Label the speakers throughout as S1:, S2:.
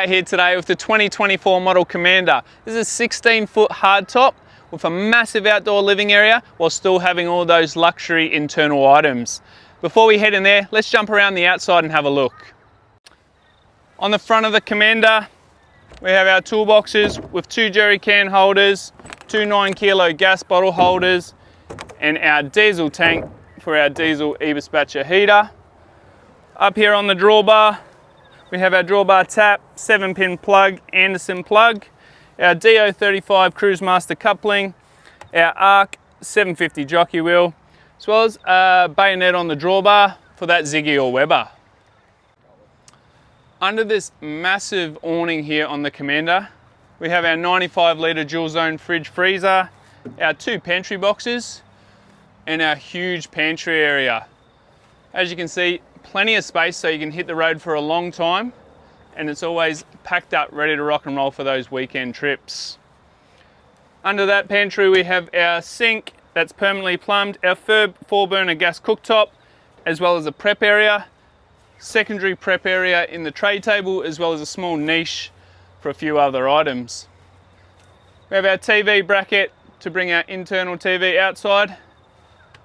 S1: out here today with the 2024 model Commander. This is a 16-foot hardtop with a massive outdoor living area while still having all those luxury internal items. Before we head in there, let's jump around the outside and have a look. On the front of the Commander, we have our toolboxes with 2 jerry can holders, 2 9-kilo gas bottle holders, and our diesel tank for our diesel Eberspacher heater. Up here on the drawbar, we have our drawbar tap, 7-pin plug, Anderson plug, our DO35 Cruisemaster coupling, our ARC 750 jockey wheel, as well as a bayonet on the drawbar for that Ziggy or Weber. Under this massive awning here on the Commander, we have our 95-litre dual zone fridge freezer, our 2 pantry boxes, and our huge pantry area. As you can see, plenty of space so you can hit the road for a long time, and it's always packed up ready to rock and roll for those weekend trips. Under that pantry we have our sink that's permanently plumbed, our 4-burner gas cooktop, as well as a prep area, secondary prep area in the tray table, as well as a small niche for a few other items. We have our TV bracket to bring our internal TV outside,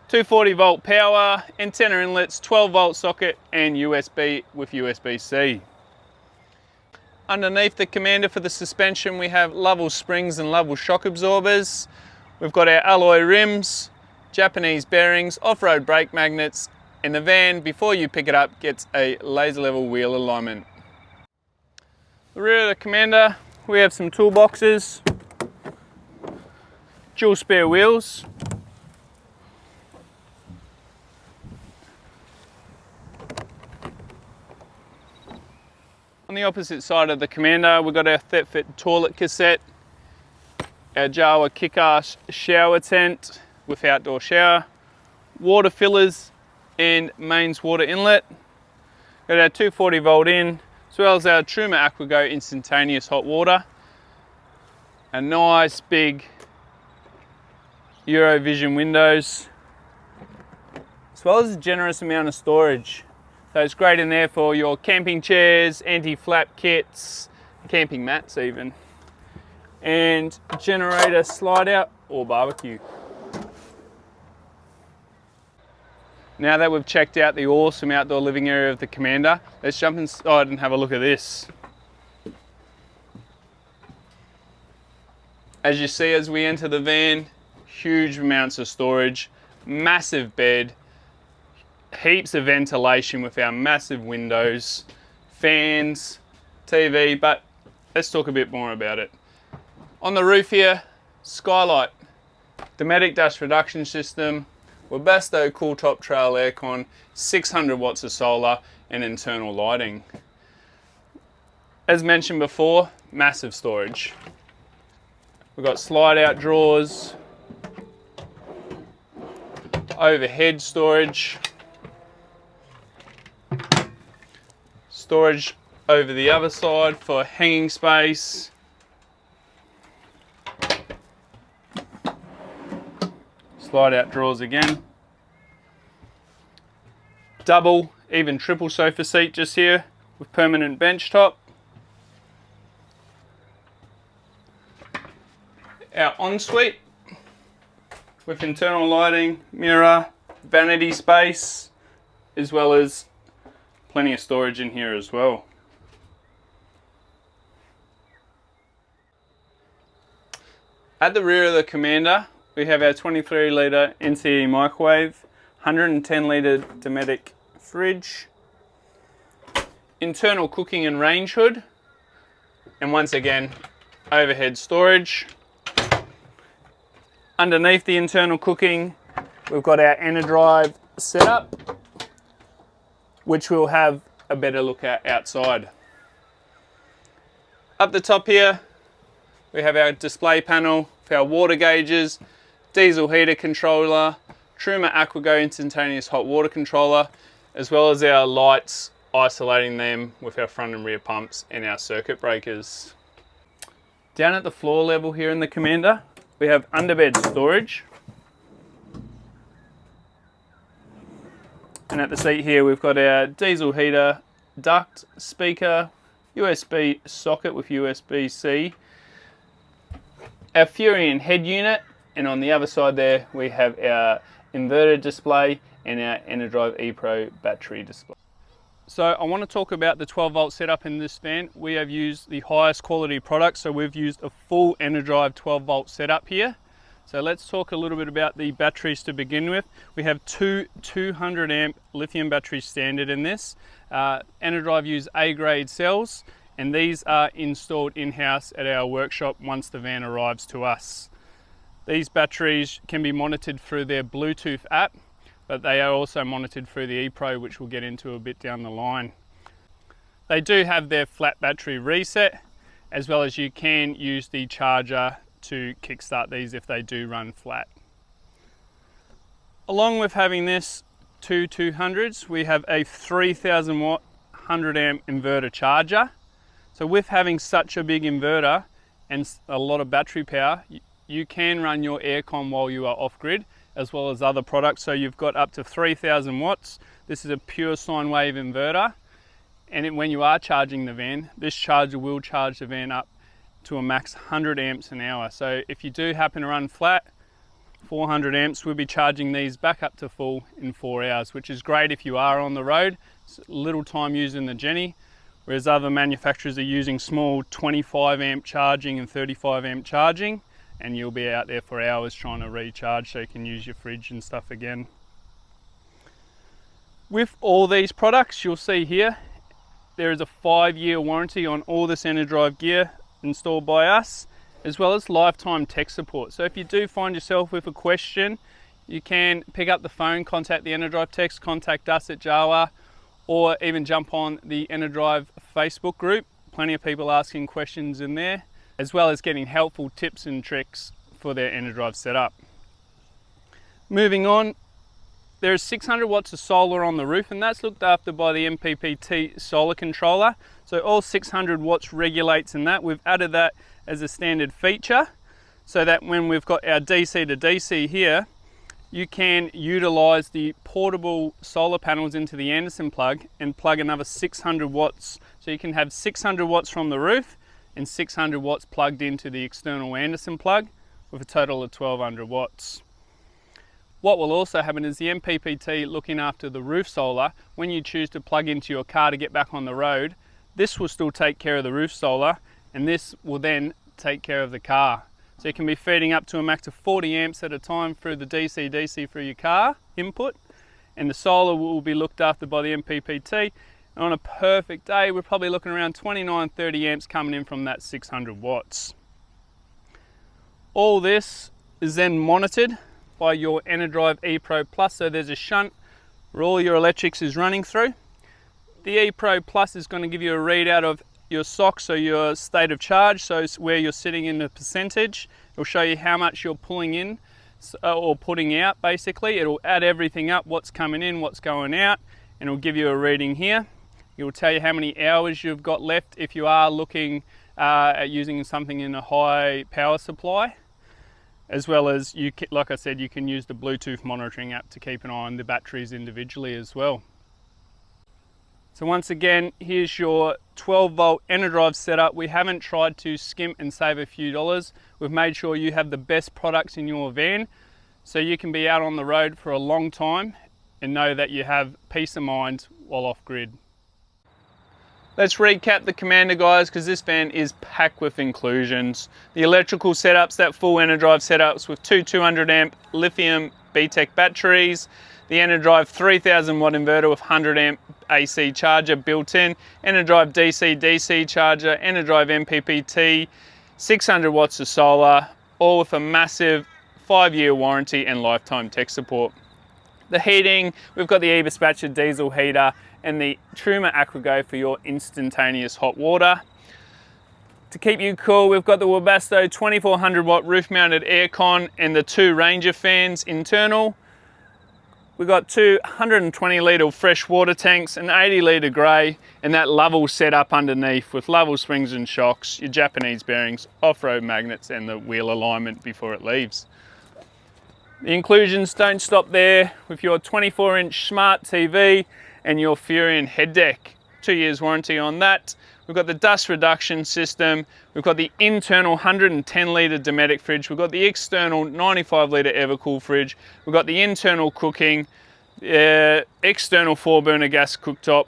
S1: 240 volt power, antenna inlets, 12 volt socket, and USB with USB-C. Underneath the Commander for the suspension we have level springs and level shock absorbers. We've got our alloy rims, Japanese bearings, off-road brake magnets, and the van, before you pick it up, gets a laser level wheel alignment. The rear of the Commander, we have some toolboxes, dual spare wheels, on the opposite side of the Commander, we've got our Thetfit toilet cassette, our JAWA kick-ass shower tent with outdoor shower, water fillers and mains water inlet. Got our 240 volt in, as well as our Truma AquaGo instantaneous hot water. A nice big Eurovision windows, as well as a generous amount of storage. So it's great in there for your camping chairs, anti-flap kits, camping mats even, and generator slide out or barbecue. Now that we've checked out the awesome outdoor living area of the Commander, let's jump inside and have a look at this. As you see as we enter the van, huge amounts of storage, massive bed, heaps of ventilation with our massive windows, fans, TV, but let's talk a bit more about it. On the roof here, skylight, Dometic Dust Reduction System, Webasto cool top trail aircon, 600 watts of solar and internal lighting. As mentioned before, massive storage. We've got slide out drawers, overhead storage, storage over the other side for hanging space, slide out drawers again, double, even triple sofa seat just here with permanent bench top, our ensuite with internal lighting, mirror, vanity space, as well as plenty of storage in here as well. At the rear of the Commander, we have our 23-litre NCE microwave, 110-litre Dometic fridge, internal cooking and range hood, and once again, overhead storage. Underneath the internal cooking, we've got our Enerdrive setup, which we'll have a better look at outside. Up the top here, we have our display panel for our water gauges, diesel heater controller, Truma AquaGo instantaneous hot water controller, as well as our lights, isolating them with our front and rear pumps and our circuit breakers. Down at the floor level here in the Commander, we have underbed storage. And at the seat here we've got our diesel heater, duct, speaker, USB socket with USB-C, our Furion head unit, and on the other side there we have our inverter display and our Enerdrive ePro battery display. So I want to talk about the 12 volt setup in this van. We have used the highest quality products, so we've used a full Enerdrive 12 volt setup here. So let's talk a little bit about the batteries to begin with. We have two 200 amp lithium batteries standard in this. Enerdrive use A grade cells, and these are installed in-house at our workshop once the van arrives to us. These batteries can be monitored through their Bluetooth app, but they are also monitored through the ePro, which we'll get into a bit down the line. They do have their flat battery reset, as well as you can use the charger to kickstart these if they do run flat. Along with having this two 200s, we have a 3000 watt 100 amp inverter charger. So with having such a big inverter and a lot of battery power, you can run your aircon while you are off grid, as well as other products. So you've got up to 3000 watts. This is a pure sine wave inverter, and when you are charging the van, this charger will charge the van up to a max 100 amps an hour. So if you do happen to run flat, 400 amps, we'll be charging these back up to full in 4 hours, which is great if you are on the road. It's little time using the Jenny, whereas other manufacturers are using small 25 amp charging and 35 amp charging, and you'll be out there for hours trying to recharge so you can use your fridge and stuff again. With all these products, you'll see here, there is a 5-year warranty on all this Enerdrive gear installed by us, as well as lifetime tech support. So if you do find yourself with a question, you can pick up the phone, contact the Enerdrive techs, contact us at JAWA, or even jump on the Enerdrive Facebook group. Plenty of people asking questions in there, as well as getting helpful tips and tricks for their Enerdrive setup. Moving on, there is 600 watts of solar on the roof, and that's looked after by the MPPT solar controller. So all 600 watts regulates in that. We've added that as a standard feature, so that when we've got our DC to DC here, you can utilize the portable solar panels into the Anderson plug and plug another 600 watts. So you can have 600 watts from the roof and 600 watts plugged into the external Anderson plug, with a total of 1200 watts. What will also happen is the MPPT looking after the roof solar, when you choose to plug into your car to get back on the road, this will still take care of the roof solar, and this will then take care of the car. So you can be feeding up to a max of 40 amps at a time through the DC through your car input, and the solar will be looked after by the MPPT. And on a perfect day, we're probably looking around 29-30 amps coming in from that 600 watts. All this is then monitored by your Enerdrive ePro Plus. So there's a shunt where all your electrics is running through. The ePro Plus is going to give you a readout of your SOC, so your state of charge, so where you're sitting in the percentage. It'll show you how much you're pulling in or putting out. Basically, it'll add everything up, what's coming in, what's going out, and it'll give you a reading here. It will tell you how many hours you've got left if you are looking at using something in a high power supply, as well as, like I said, you can use the Bluetooth monitoring app to keep an eye on the batteries individually as well. So once again, here's your 12 volt Enerdrive setup. We haven't tried to skimp and save a few dollars. We've made sure you have the best products in your van, so you can be out on the road for a long time and know that you have peace of mind while off grid. Let's recap the Commander, guys, because this van is packed with inclusions. The electrical setups, that full Enerdrive setups with two 200 amp lithium BTEC batteries, the Enerdrive 3000 watt inverter with 100 amp AC charger built in, Enerdrive DC charger, Enerdrive MPPT, 600 watts of solar, all with a massive 5-year warranty and lifetime tech support. The heating, we've got the Eberspacher Diesel Heater and the Truma Aquago for your instantaneous hot water. To keep you cool, we've got the Webasto 2400 watt roof mounted aircon and the 2 Ranger fans internal. We've got 2 120 litre fresh water tanks, an 80 litre grey, and that Lovell setup underneath with Lovell springs and shocks, your Japanese bearings, off-road magnets, and the wheel alignment before it leaves. The inclusions don't stop there with your 24-inch smart TV and your Furion head deck. 2 years warranty on that. We've got the dust reduction system. We've got the internal 110 litre Dometic fridge. We've got the external 95 litre Evercool fridge. We've got the internal cooking, external 4-burner gas cooktop,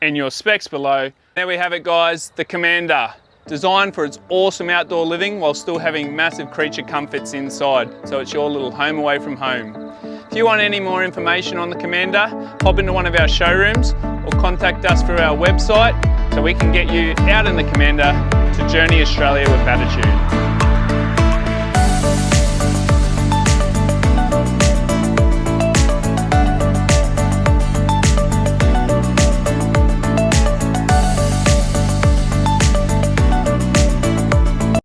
S1: and your specs below. There we have it, guys, the Commander. Designed for its awesome outdoor living while still having massive creature comforts inside. So it's your little home away from home. If you want any more information on the Commander, pop into one of our showrooms or contact us through our website so we can get you out in the Commander to journey Australia with attitude.